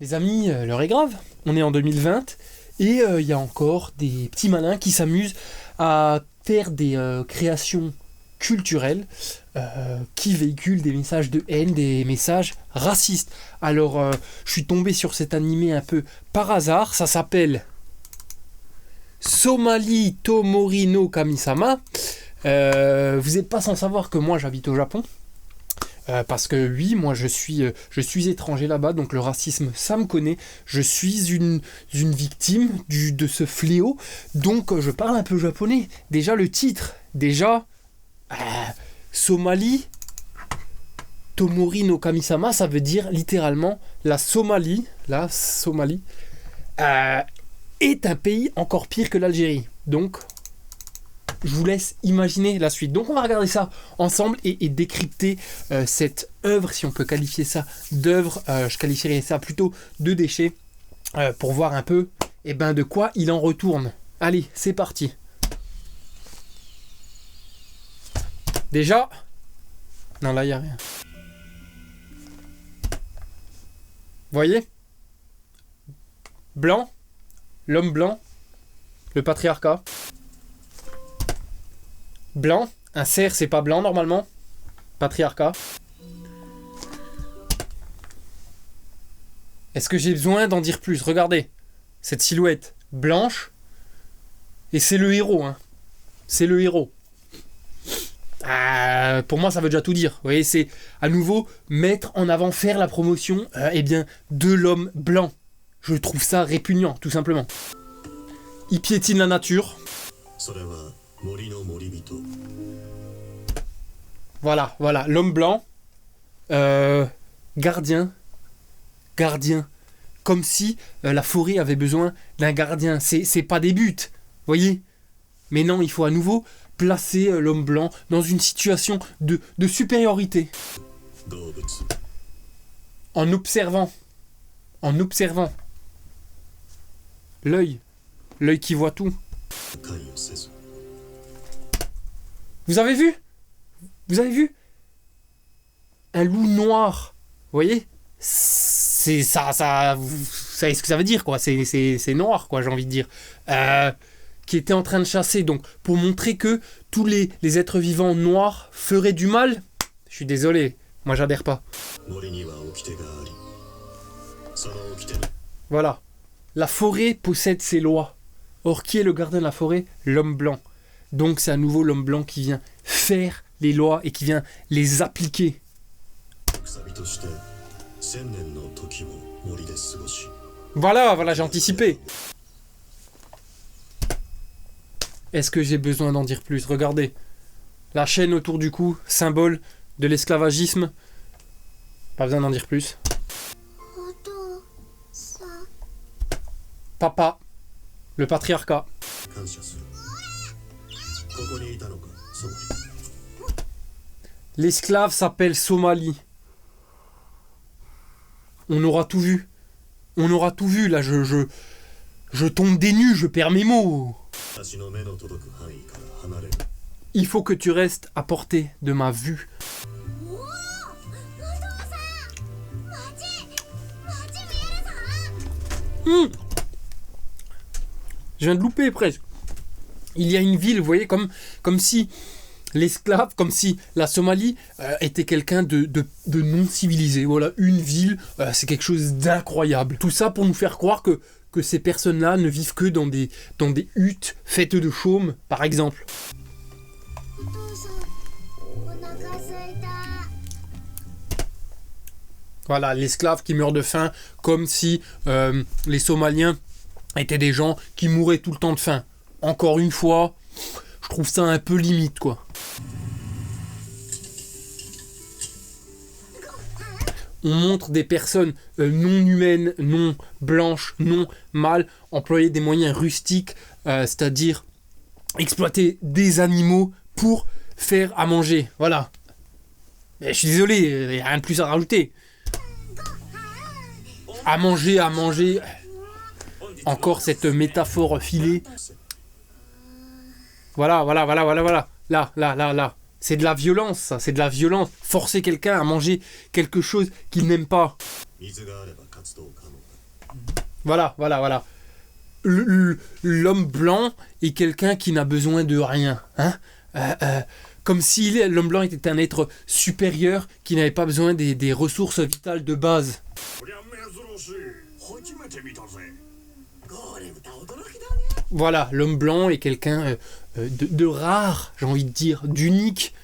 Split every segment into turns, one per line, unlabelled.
Les amis, l'heure est grave. On est en 2020 et il y a encore des petits malins qui s'amusent à faire des créations culturelles qui véhiculent des messages de haine, des messages racistes. Alors, je suis tombé sur cet animé un peu par hasard. Ça s'appelle Somali Tomori no Kami-sama. Vous n'êtes pas sans savoir que moi j'habite au Japon. Parce que oui, moi je suis étranger là-bas, donc le racisme, ça me connaît. Je suis une victime de ce fléau, donc je parle un peu japonais. Déjà le titre, Somali Tomori no Kami-sama, ça veut dire littéralement la Somalie est un pays encore pire que l'Algérie. Donc je vous laisse imaginer la suite. Donc on va regarder ça ensemble et décrypter cette œuvre, si on peut qualifier ça d'œuvre. Je qualifierais ça plutôt de déchet pour voir un peu de quoi il en retourne. Allez, c'est parti. Déjà, non là il n'y a rien. Voyez ? Blanc, l'homme blanc, le patriarcat. Blanc, un cerf c'est pas blanc normalement. Patriarcat. Est-ce que j'ai besoin d'en dire plus ? Regardez, cette silhouette blanche. Et c'est le héros, hein. C'est le héros. Pour moi ça veut déjà tout dire. Vous voyez, c'est à nouveau mettre en avant, faire la promotion de l'homme blanc. Je trouve ça répugnant, tout simplement. Il piétine la nature. Voilà, l'homme blanc, gardien, comme si la forêt avait besoin d'un gardien. C'est pas des buts, voyez. Mais non, il faut à nouveau placer l'homme blanc dans une situation de supériorité. En observant l'œil qui voit tout. Vous avez vu un loup noir, vous voyez ? C'est ça, vous savez ce que ça veut dire, quoi. C'est noir, quoi, j'ai envie de dire. Qui était en train de chasser, donc pour montrer que tous les êtres vivants noirs feraient du mal. Je suis désolé, moi j'adhère pas. Voilà. La forêt possède ses lois. Or, qui est le gardien de la forêt ? L'homme blanc. Donc c'est à nouveau l'homme blanc qui vient faire les lois et qui vient les appliquer. Voilà, j'ai anticipé. Est-ce que j'ai besoin d'en dire plus ? Regardez, la chaîne autour du cou, symbole de l'esclavagisme. Pas besoin d'en dire plus. Papa, le patriarcat. L'esclave s'appelle Somali. On aura tout vu. Là, je tombe des nues, je perds mes mots. Il faut que tu restes à portée de ma vue. Je viens de louper presque. Il y a une ville, vous voyez, comme si l'esclave, comme si la Somalie était quelqu'un de non civilisé. Voilà, une ville, c'est quelque chose d'incroyable. Tout ça pour nous faire croire que ces personnes-là ne vivent que dans des huttes faites de chaume, par exemple. Voilà, l'esclave qui meurt de faim, comme si les Somaliens étaient des gens qui mouraient tout le temps de faim. Encore une fois, je trouve ça un peu limite, quoi. On montre des personnes non humaines, non blanches, non mâles, employer des moyens rustiques, c'est-à-dire exploiter des animaux pour faire à manger. Voilà. Mais je suis désolé, il n'y a rien de plus à rajouter. À manger. Encore cette métaphore filée. Voilà. Là. C'est de la violence, ça. C'est de la violence. Forcer quelqu'un à manger quelque chose qu'il n'aime pas. Voilà, voilà, voilà. L'homme blanc est quelqu'un qui n'a besoin de rien. Hein. Comme si l'homme blanc était un être supérieur qui n'avait pas besoin des ressources vitales de base. Voilà, l'homme blanc est quelqu'un de rare, j'ai envie de dire, d'unique.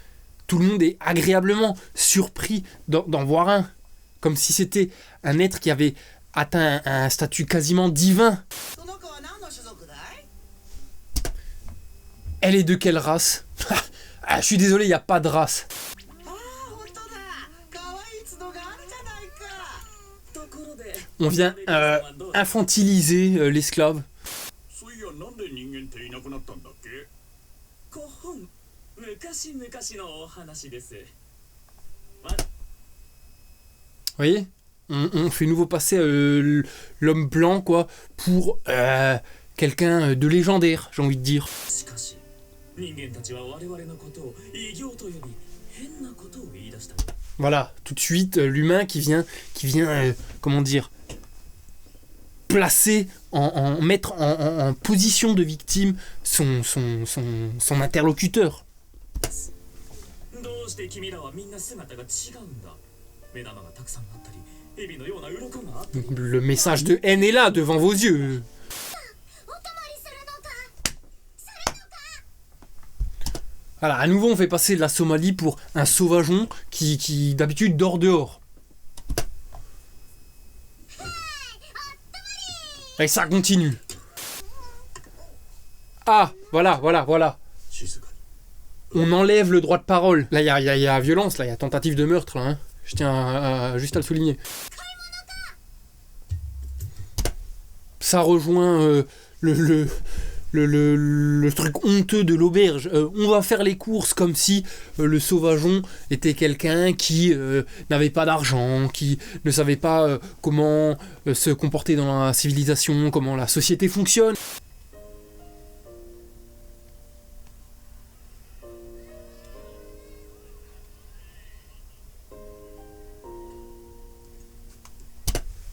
Tout le monde est agréablement surpris d'en voir un. Comme si c'était un être qui avait atteint un statut quasiment divin. Elle est de quelle race? Ah, je suis désolé, il n'y a pas de race. On vient infantiliser l'esclave. Vous voyez, on fait nouveau passer l'homme blanc quoi pour quelqu'un de légendaire, j'ai envie de dire. Voilà, tout de suite l'humain qui vient comment dire, placer, mettre en position de victime son interlocuteur. Le message de haine est là, devant vos yeux. Voilà, à nouveau on fait passer de la Somalie pour un sauvageon qui d'habitude dort dehors. Et ça continue. Ah, voilà. On enlève le droit de parole. Là, il y a violence, là, il y a tentative de meurtre, là. Hein. Je tiens juste à le souligner. Ça rejoint le truc honteux de l'auberge. On va faire les courses comme si le sauvageon était quelqu'un qui n'avait pas d'argent, qui ne savait pas comment se comporter dans la civilisation, comment la société fonctionne.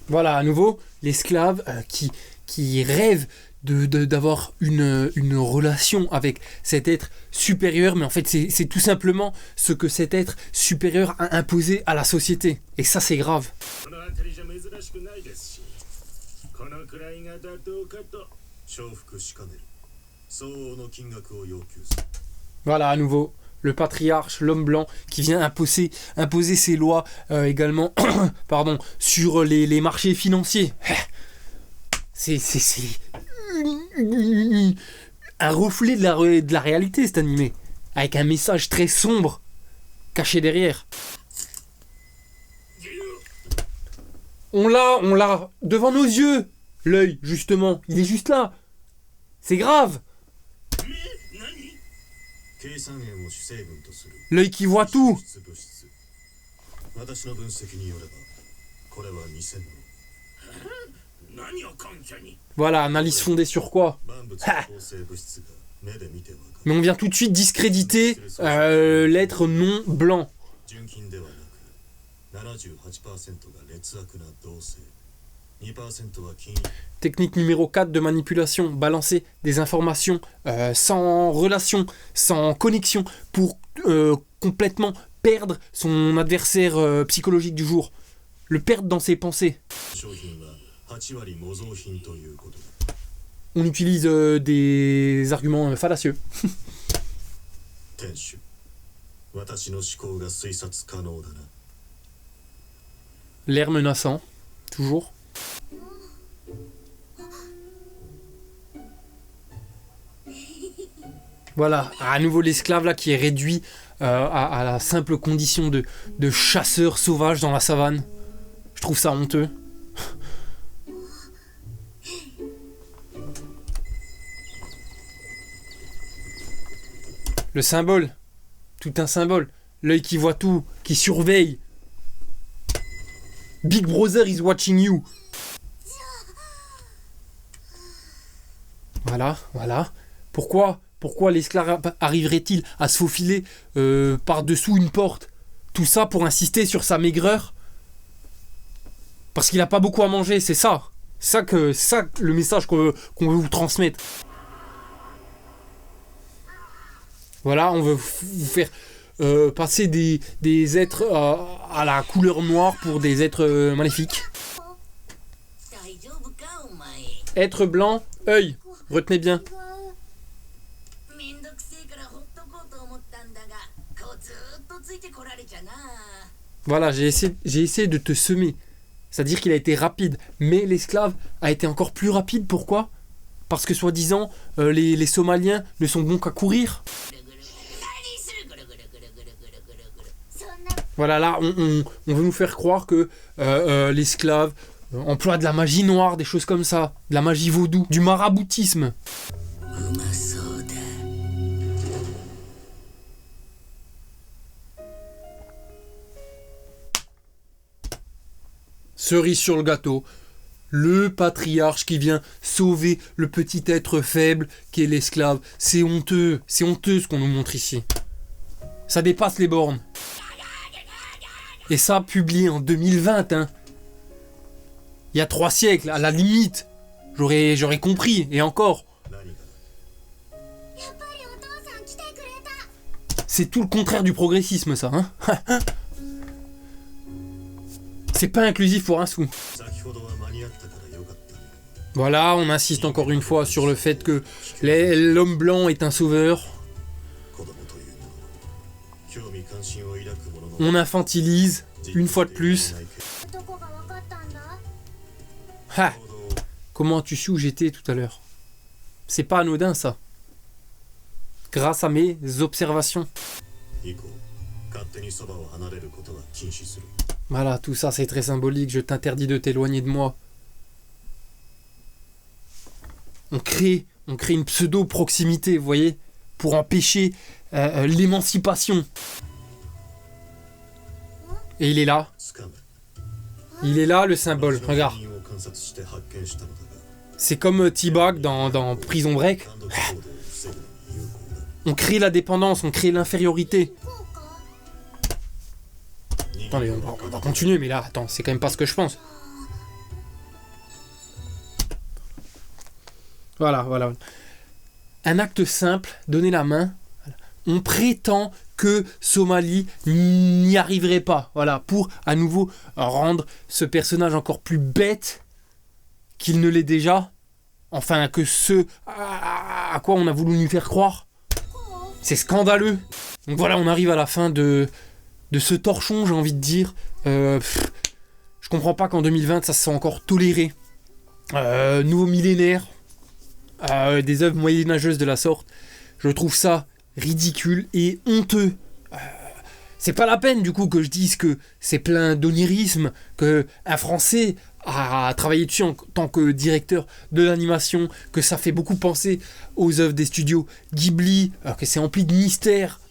Voilà, à nouveau, l'esclave qui rêve d'avoir une relation avec cet être supérieur, mais en fait c'est tout simplement ce que cet être supérieur a imposé à la société. Et ça c'est grave. Voilà, à nouveau, le patriarche, l'homme blanc, qui vient imposer ses lois également pardon, sur les marchés financiers. C'est un reflet de la réalité, cet animé, avec un message très sombre caché derrière. On l'a devant nos yeux, l'œil, justement, il est juste là. C'est grave. L'œil qui voit tout. Voilà, analyse fondée sur quoi? Mais on vient tout de suite discréditer l'être non blanc. Technique numéro 4 de manipulation, balancer des informations sans relation, sans connexion, pour complètement perdre son adversaire psychologique du jour, le perdre dans ses pensées. On utilise des arguments fallacieux. L'air menaçant, toujours. Voilà, à nouveau l'esclave là qui est réduit à la simple condition de chasseur sauvage dans la savane. Je trouve ça honteux. Le symbole, tout un symbole, l'œil qui voit tout, qui surveille. Big Brother is watching you. Voilà. Pourquoi l'esclave arriverait-il à se faufiler par-dessous une porte? Tout ça pour insister sur sa maigreur? Parce qu'il n'a pas beaucoup à manger, c'est ça. C'est ça le message qu'on veut vous transmettre. Voilà, on veut vous faire passer des êtres à la couleur noire pour des êtres maléfiques. Être blanc, œil, retenez bien. Voilà, j'ai essayé de te semer. C'est-à-dire qu'il a été rapide, mais l'esclave a été encore plus rapide. Pourquoi ? Parce que soi-disant, les Somaliens ne sont bons qu'à courir. Voilà, là, on veut nous faire croire que l'esclave emploie de la magie noire, des choses comme ça, de la magie vaudou, du maraboutisme. Cerise sur le gâteau, le patriarche qui vient sauver le petit être faible qui est l'esclave. C'est honteux ce qu'on nous montre ici. Ça dépasse les bornes. Et ça, publié en 2020, hein. Il y a 3 siècles, à la limite. J'aurais compris, et encore. C'est tout le contraire du progressisme, ça, hein. C'est pas inclusif pour un sou. Voilà, on insiste encore une fois sur le fait que l'homme blanc est un sauveur. On infantilise, une fois de plus. Ah, comment as-tu su où j'étais tout à l'heure ? C'est pas anodin, ça. Grâce à mes observations. Voilà, tout ça c'est très symbolique, je t'interdis de t'éloigner de moi. On crée une pseudo-proximité, vous voyez, pour empêcher l'émancipation. Et il est là. Il est là, le symbole, regarde. C'est comme T-Bag dans Prison Break. On crée la dépendance, on crée l'infériorité. Attendez, on va continuer, mais là, attends, c'est quand même pas ce que je pense. Voilà. Un acte simple, donner la main. On prétend que Somalie n'y arriverait pas. Voilà, pour à nouveau rendre ce personnage encore plus bête qu'il ne l'est déjà. Enfin, que ce à quoi on a voulu nous faire croire. C'est scandaleux. Donc voilà, on arrive à la fin de ce torchon, j'ai envie de dire. Je comprends pas qu'en 2020, ça se soit encore toléré. Nouveau millénaire. Des œuvres moyenâgeuses de la sorte. Je trouve ça ridicule et honteux. C'est pas la peine du coup que je dise que c'est plein d'onirisme, que un Français a travaillé dessus en tant que directeur de l'animation, que ça fait beaucoup penser aux œuvres des studios Ghibli, que c'est empli de mystères.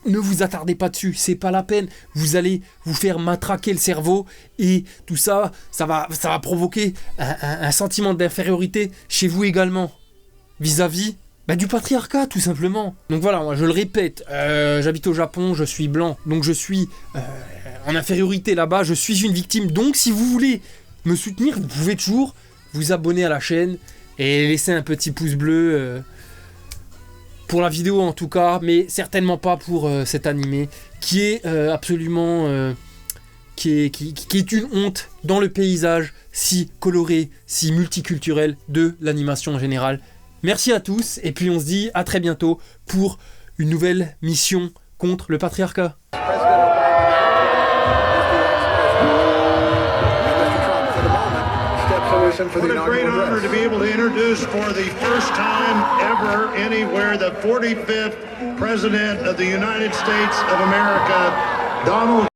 Ne vous attardez pas dessus, c'est pas la peine. Vous allez vous faire matraquer le cerveau et tout ça, ça va provoquer un sentiment d'infériorité chez vous également, vis-à-vis du patriarcat tout simplement. Donc voilà, moi je le répète, j'habite au Japon, je suis blanc, donc je suis en infériorité là-bas, je suis une victime. Donc si vous voulez me soutenir, vous pouvez toujours vous abonner à la chaîne et laisser un petit pouce bleu pour la vidéo en tout cas, mais certainement pas pour cet animé qui est absolument qui est une honte dans le paysage si coloré, si multiculturel de l'animation en général. Merci à tous, et puis on se dit à très bientôt pour une nouvelle mission contre le patriarcat.
What a great honor to be able to introduce for the first time ever anywhere the 45th President of the United States of America, Donald